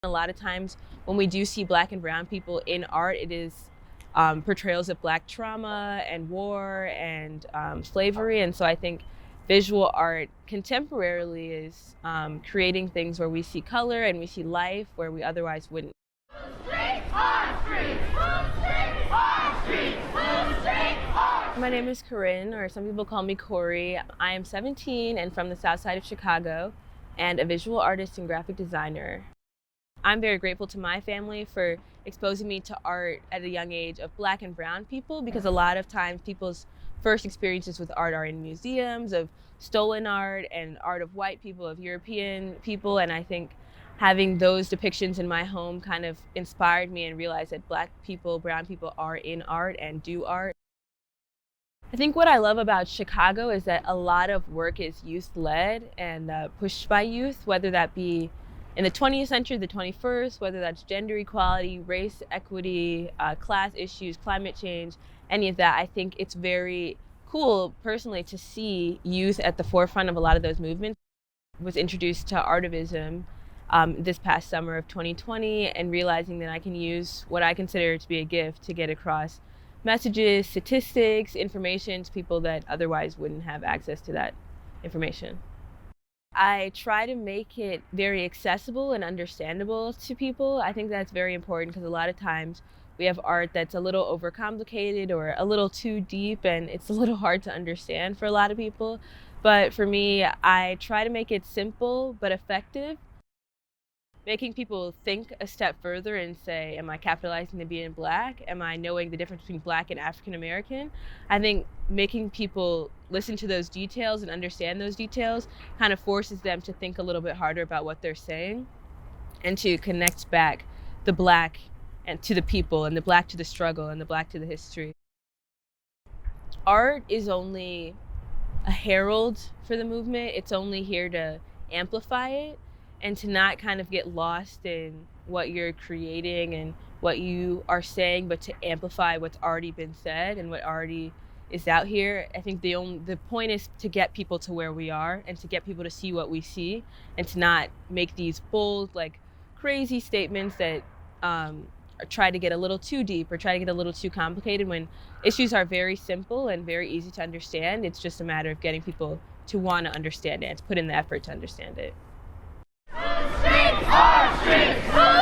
A lot of times when we do see Black and brown people in art, it is portrayals of Black trauma and war and slavery. And so I think visual art contemporarily is creating things where we see color and we see life where we otherwise wouldn't. My name is Corinne, or some people call me Cori. I am 17 and from the south side of Chicago, and a visual artist and graphic designer. I'm very grateful to my family for exposing me to art at a young age of Black and brown people, because a lot of times people's first experiences with art are in museums of stolen art and art of white people, of European people, and I think having those depictions in my home kind of inspired me and realized that Black people, brown people are in art and do art. I think what I love about Chicago is that a lot of work is youth-led and pushed by youth, whether that be in the 20th century, the 21st, whether that's gender equality, race equity, class issues, climate change, any of that. I think it's very cool, personally, to see youth at the forefront of a lot of those movements. I was introduced to artivism this past summer of 2020, and realizing that I can use what I consider to be a gift to get across messages, statistics, information to people that otherwise wouldn't have access to that information. I try to make it very accessible and understandable to people. I think that's very important because a lot of times we have art that's a little overcomplicated or a little too deep, and it's a little hard to understand for a lot of people. But for me, I try to make it simple but effective, making people think a step further and say, am I capitalizing to being Black? Am I knowing the difference between Black and African American? I think making people listen to those details and understand those details kind of forces them to think a little bit harder about what they're saying, and to connect back the Black and to the people, and the Black to the struggle, and the Black to the history. Art is only a herald for the movement. It's only here to amplify it, and to not kind of get lost in what you're creating and what you are saying, but to amplify what's already been said and what already is out here. I think the point is to get people to where we are, and to get people to see what we see, and to not make these bold, like crazy statements that try to get a little too deep or try to get a little too complicated, when issues are very simple and very easy to understand. It's just a matter of getting people to want to understand it and to put in the effort to understand it. Streets are streets!